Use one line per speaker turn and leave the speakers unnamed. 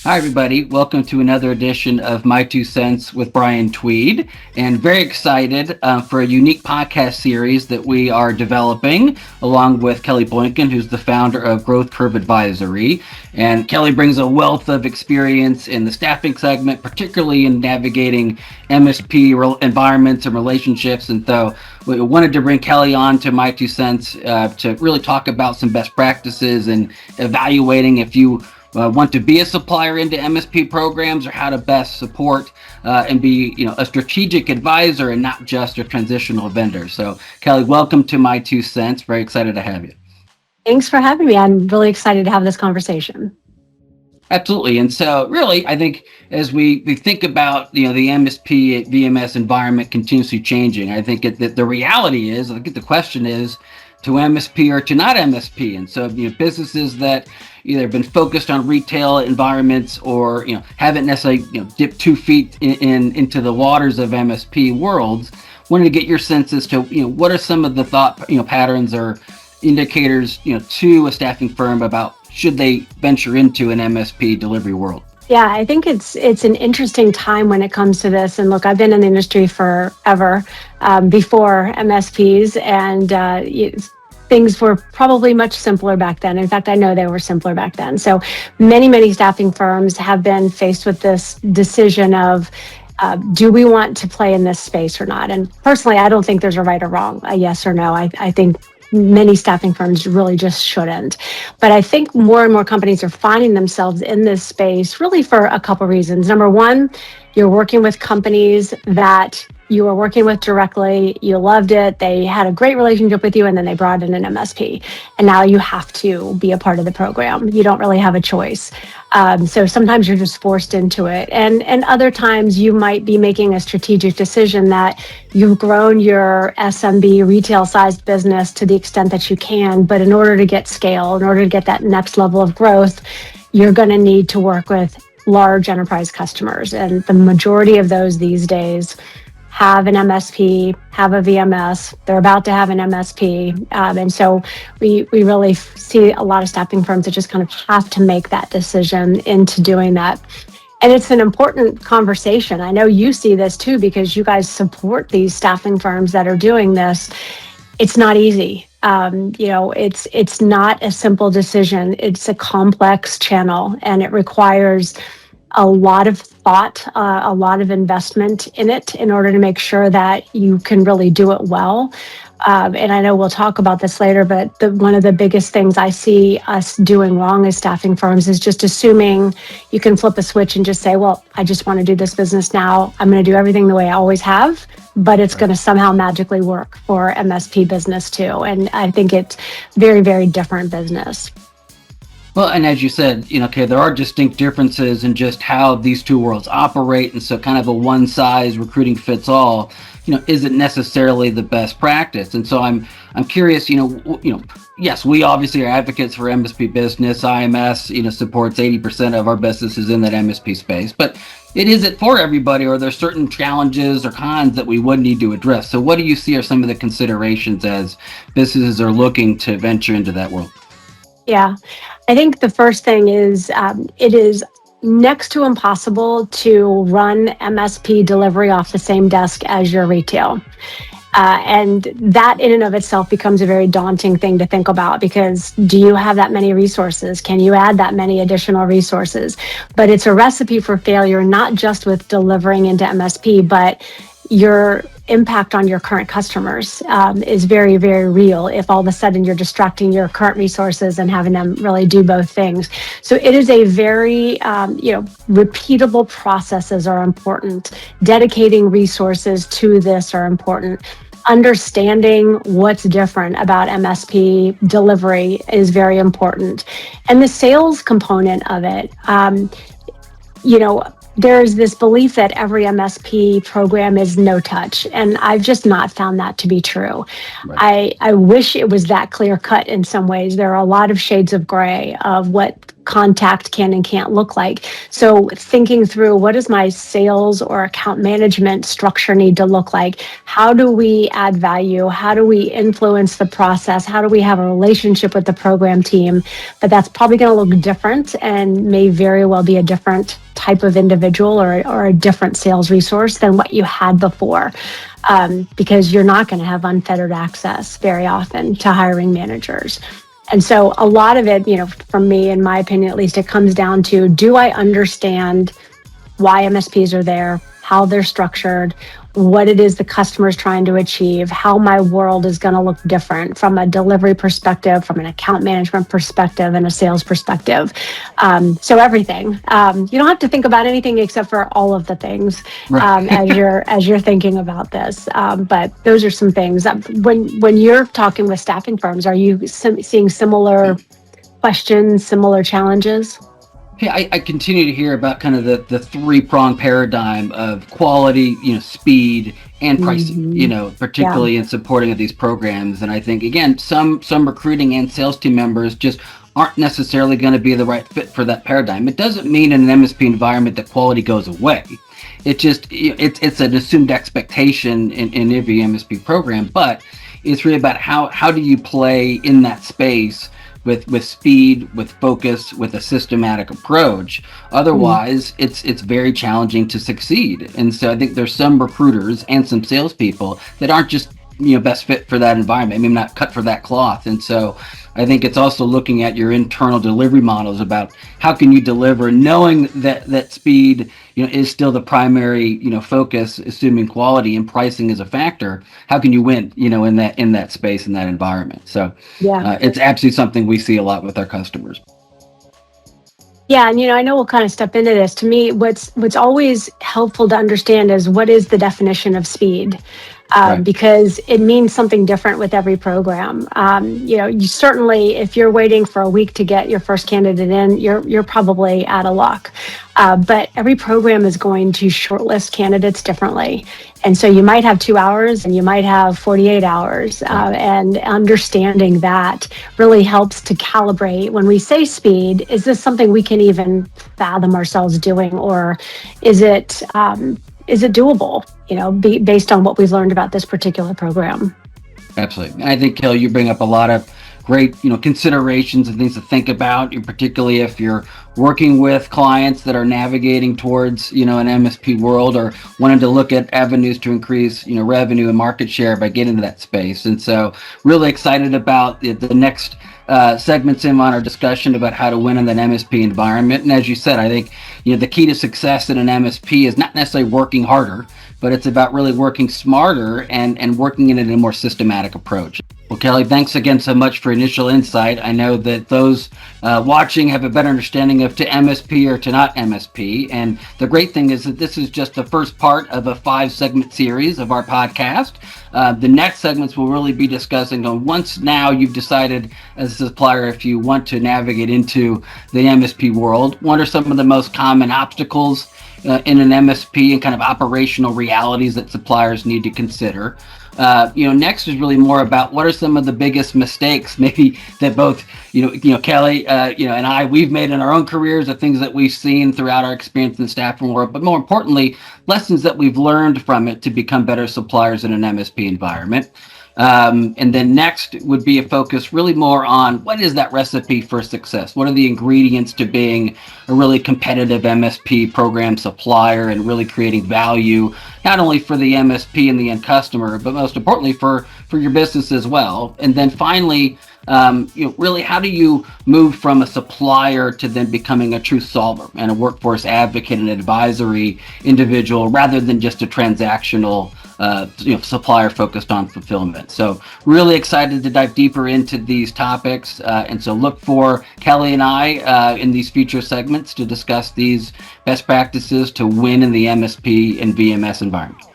Hi, everybody. Welcome to another edition of My Two Cents with Bryan Tweed. And very excited for a unique podcast series that we are developing along with Kelly Boykin, who's the founder of Growth Curve Advisory. And Kelly brings a wealth of experience in the staffing segment, particularly in navigating MSP environments and relationships. And so we wanted to bring Kelly on to My Two Cents to really talk about some best practices and evaluating if you want to be a supplier into MSP programs, or how to best support and be, a strategic advisor and not just a transitional vendor. So, Kelly, welcome to My Two Cents. Very excited to have you.
Thanks for having me. I'm really excited to have this conversation.
Absolutely. And so really, I think as we think about, the MSP VMS environment continuously changing, I think that the reality is, I think the question is, to MSP or to not MSP. And so, businesses that either been focused on retail environments or, haven't necessarily, dipped 2 feet into the waters of MSP worlds, wanted to get your sense as to, what are some of the thought, patterns or indicators, to a staffing firm about should they venture into an MSP delivery world?
Yeah, I think it's an interesting time when it comes to this. And look, I've been in the industry forever, before MSPs, and things were probably much simpler back then. In fact, I know they were simpler back then. So many staffing firms have been faced with this decision of, do we want to play in this space or not? And personally, I don't think there's a right or wrong, a yes or no. I think many staffing firms really just shouldn't. But I think more and more companies are finding themselves in this space really for a couple reasons. Number one, you're working with companies that you were working with directly, you loved it, they had a great relationship with you, and then they brought in an MSP. And now you have to be a part of the program. You don't really have a choice. So sometimes you're just forced into it. And other times you might be making a strategic decision that you've grown your SMB retail sized business to the extent that you can, but in order to get scale, in order to get that next level of growth, you're going to need to work with large enterprise customers. And the majority of those these days have an MSP, have a VMS, they're about to have an MSP. And so we really see a lot of staffing firms that just kind of have to make that decision into doing that. And it's an important conversation. I know you see this too, because you guys support these staffing firms that are doing this. It's not easy. It's not a simple decision. It's a complex channel, and it requires a lot of thought, a lot of investment in it in order to make sure that you can really do it well. And I know we'll talk about this later, but one of the biggest things I see us doing wrong as staffing firms is just assuming you can flip a switch and just say, well, I just want to do this business now. I'm going to do everything the way I always have, but it's going to somehow magically work for MSP business too. And I think it's very, very different business.
Well, and as you said, there are distinct differences in just how these two worlds operate. And so kind of a one size recruiting fits all, isn't necessarily the best practice. And so I'm curious, yes, we obviously are advocates for MSP business. IMS, supports 80% of our businesses in that MSP space, but is it for everybody, or are there certain challenges or cons that we would need to address? So what do you see are some of the considerations as businesses are looking to venture into that world?
Yeah, I think the first thing is it is next to impossible to run MSP delivery off the same desk as your retail. And that in and of itself becomes a very daunting thing to think about, because do you have that many resources? Can you add that many additional resources? But it's a recipe for failure, not just with delivering into MSP, but your impact on your current customers is very, very real if all of a sudden you're distracting your current resources and having them really do both things. So it is a very, repeatable processes are important. Dedicating resources to this are important. Understanding what's different about MSP delivery is very important. And the sales component of it, there's this belief that every MSP program is no touch, and I've just not found that to be true. Right. I wish it was that clear cut in some ways. There are a lot of shades of gray of what contact can and can't look like. So thinking through, what does my sales or account management structure need to look like? How do we add value? How do we influence the process? How do we have a relationship with the program team? But that's probably going to look different and may very well be a different type of individual or a different sales resource than what you had before. Because you're not going to have unfettered access very often to hiring managers. And so a lot of it, from me, in my opinion, at least, it comes down to, do I understand why MSPs are there, how they're structured, what it is the customer is trying to achieve, how my world is going to look different from a delivery perspective, from an account management perspective, and a sales perspective. So everything. You don't have to think about anything except for all of the things as you're thinking about this. But those are some things. When you're talking with staffing firms, are you seeing similar questions, similar challenges?
Yeah, I continue to hear about kind of the three-pronged paradigm of quality, speed, and pricing, particularly in supporting of these programs. And I think, again, some recruiting and sales team members just aren't necessarily going to be the right fit for that paradigm. It doesn't mean in an MSP environment that quality goes away. It just, it's an assumed expectation in every MSP program, but it's really about how do you play in that space with speed, with focus, with a systematic approach. Otherwise, it's very challenging to succeed. And so I think there's some recruiters and some salespeople that aren't just best fit for that environment. Maybe not cut for that cloth. And so I think it's also looking at your internal delivery models about how can you deliver, knowing that speed is still the primary focus, assuming quality and pricing is a factor. How can you win in that space, in that environment? So it's absolutely something we see a lot with our customers.
Yeah, and I know we'll kind of step into this. To me, what's always helpful to understand is, what is the definition of speed? Right. Because it means something different with every program. You certainly, if you're waiting for a week to get your first candidate in, you're probably out of luck. But every program is going to shortlist candidates differently. And so you might have 2 hours and you might have 48 hours. And understanding that really helps to calibrate. When we say speed, is this something we can even fathom ourselves doing, or is it doable, based on what we've learned about this particular program?
Absolutely. I think, Kelly, you bring up a lot of great, considerations and things to think about, particularly if you're working with clients that are navigating towards, an MSP world, or wanting to look at avenues to increase, revenue and market share by getting into that space. And so really excited about the next segments in on our discussion about how to win in an MSP environment. And as you said, I think, the key to success in an MSP is not necessarily working harder, but it's about really working smarter and working in a more systematic approach. Well, Kelly, thanks again so much for initial insight. I know that those watching have a better understanding of to MSP or to not MSP. And the great thing is that this is just the first part of a 5-segment series of our podcast. The next segments will really be discussing on, once now you've decided as a supplier if you want to navigate into the MSP world, what are some of the most common obstacles in an MSP and kind of operational realities that suppliers need to consider. Next is really more about what are some of the biggest mistakes maybe that both, Kelly, and I, we've made in our own careers, the things that we've seen throughout our experience in the staffing world, but more importantly, lessons that we've learned from it to become better suppliers in an MSP environment. And then next would be a focus really more on what is that recipe for success? What are the ingredients to being a really competitive MSP program supplier and really creating value, not only for the MSP and the end customer, but most importantly for your business as well. And then finally, really, how do you move from a supplier to then becoming a true solver and a workforce advocate and advisory individual, rather than just a transactional supplier focused on fulfillment. So really excited to dive deeper into these topics. And so look for Kelly and I in these future segments to discuss these best practices to win in the MSP and VMS environment.